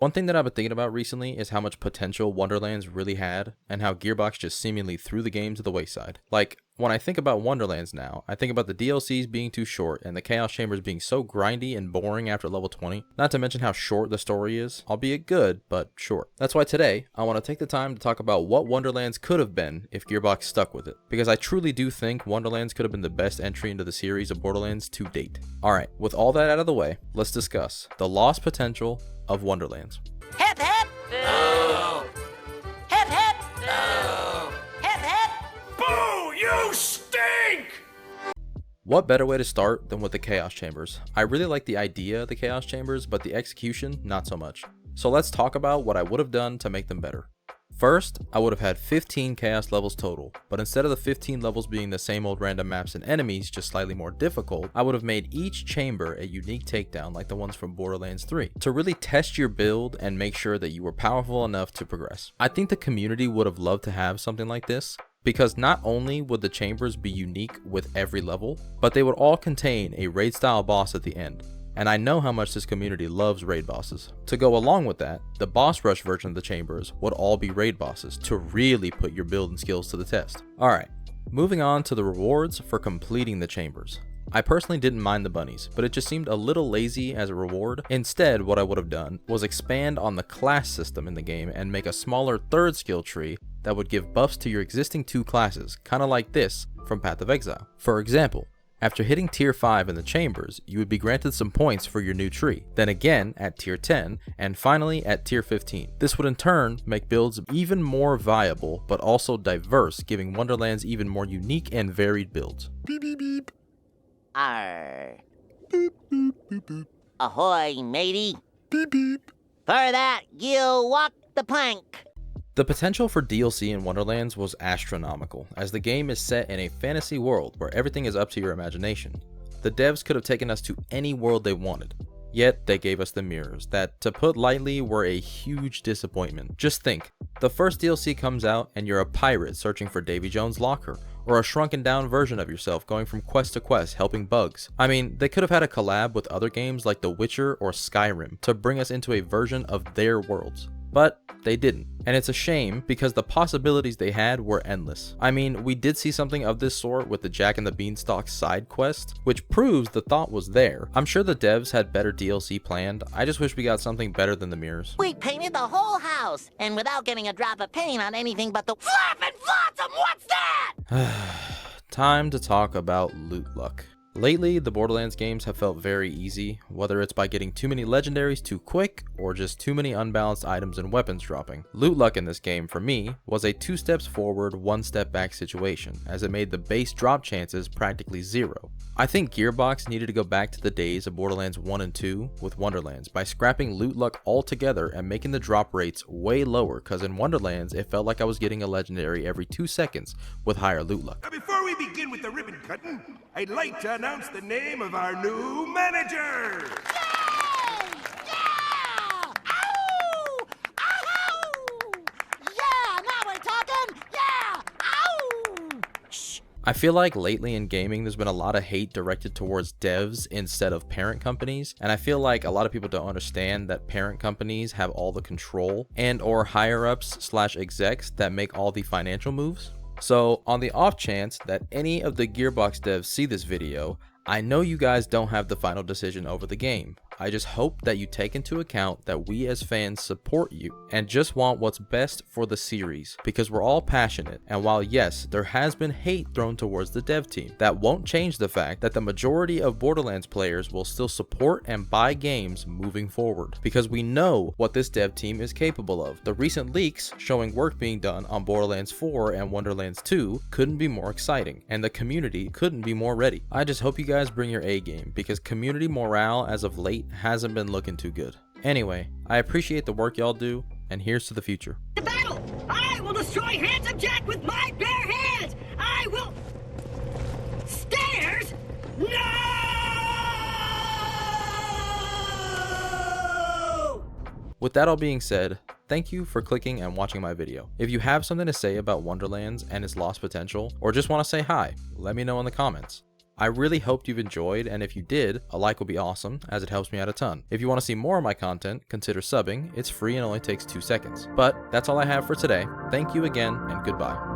One thing that I've been thinking about recently is how much potential Wonderlands really had, and how Gearbox just seemingly threw the game to the wayside. Like, when I think about Wonderlands now, I think about the DLCs being too short and the Chaos Chambers being so grindy and boring after level 20, not to mention how short the story is, albeit good, but short. That's why today, I want to take the time to talk about what Wonderlands could have been if Gearbox stuck with it, because I truly do think Wonderlands could have been the best entry into the series of Borderlands to date. Alright, with all that out of the way, let's discuss the lost potential of Wonderlands. Hip hip! No! Hip hip! No! Hip hip! Boo! You stink! What better way to start than with the Chaos Chambers? I really like the idea of the Chaos Chambers, but the execution, not so much. So let's talk about what I would have done to make them better. First, I would have had 15 chaos levels total, but instead of the 15 levels being the same old random maps and enemies, just slightly more difficult, I would have made each chamber a unique takedown like the ones from Borderlands 3, to really test your build and make sure that you were powerful enough to progress. I think the community would have loved to have something like this, because not only would the chambers be unique with every level, but they would all contain a raid style boss at the end. And I know how much this community loves raid bosses. To go along with that, the boss rush version of the chambers would all be raid bosses to really put your build and skills to the test. Alright, moving on to the rewards for completing the chambers. I personally didn't mind the bunnies, but it just seemed a little lazy as a reward. Instead, what I would have done was expand on the class system in the game and make a smaller third skill tree that would give buffs to your existing 2 classes, kinda like this from Path of Exile. For example, after hitting tier 5 in the chambers, you would be granted some points for your new tree, then again at tier 10, and finally at tier 15. This would in turn make builds even more viable, but also diverse, giving Wonderlands even more unique and varied builds. Beep beep beep. Arr. Boop boop boop boop. Ahoy, matey. Beep beep. For that, you walk the plank. The potential for DLC in Wonderlands was astronomical, as the game is set in a fantasy world where everything is up to your imagination. The devs could have taken us to any world they wanted, yet they gave us the mirrors that, to put lightly, were a huge disappointment. Just think, the first DLC comes out and you're a pirate searching for Davy Jones' locker, or a shrunken down version of yourself going from quest to quest helping bugs. I mean, they could have had a collab with other games like The Witcher or Skyrim to bring us into a version of their worlds. But they didn't, and it's a shame because the possibilities they had were endless. I mean, we did see something of this sort with the Jack and the Beanstalk side quest, which proves the thought was there. I'm sure the devs had better DLC planned, I just wish we got something better than the mirrors. We painted the whole house, and without getting a drop of paint on anything but the flappin' flotsam, what's that? Time to talk about loot luck. Lately, the Borderlands games have felt very easy, whether it's by getting too many legendaries too quick, or just too many unbalanced items and weapons dropping. Loot luck in this game, for me, was a 2 steps forward, 1 step back situation, as it made the base drop chances practically zero. I think Gearbox needed to go back to the days of Borderlands 1 and 2 with Wonderlands by scrapping loot luck altogether and making the drop rates way lower, cause in Wonderlands it felt like I was getting a legendary every 2 seconds with higher loot luck. Now, before we begin with the ribbon cutting, I'd like to announce the name of our new manager. Yay! Yeah! Ow! Ow! Yeah! Now we're talking! Yeah! Ow! Shh! I feel like lately in gaming there's been a lot of hate directed towards devs instead of parent companies, and I feel like a lot of people don't understand that parent companies have all the control and or higher ups / execs that make all the financial moves. So on the off chance that any of the Gearbox devs see this video, I know you guys don't have the final decision over the game. I just hope that you take into account that we as fans support you and just want what's best for the series, because we're all passionate, and while yes, there has been hate thrown towards the dev team, that won't change the fact that the majority of Borderlands players will still support and buy games moving forward, because we know what this dev team is capable of. The recent leaks showing work being done on Borderlands 4 and Wonderlands 2 couldn't be more exciting, and the community couldn't be more ready. I just hope you guys bring your A game, because community morale as of late hasn't been looking too good. Anyway, I appreciate the work y'all do, and here's to the future. The battle! I will destroy Handsome Jack with my bare hands! I will... Stairs? No! With that all being said, thank you for clicking and watching my video. If you have something to say about Wonderlands and its lost potential, or just want to say hi, let me know in the comments. I really hoped you've enjoyed, and if you did, a like would be awesome, as it helps me out a ton. If you want to see more of my content, consider subbing. It's free and only takes 2 seconds. But that's all I have for today. Thank you again, and goodbye.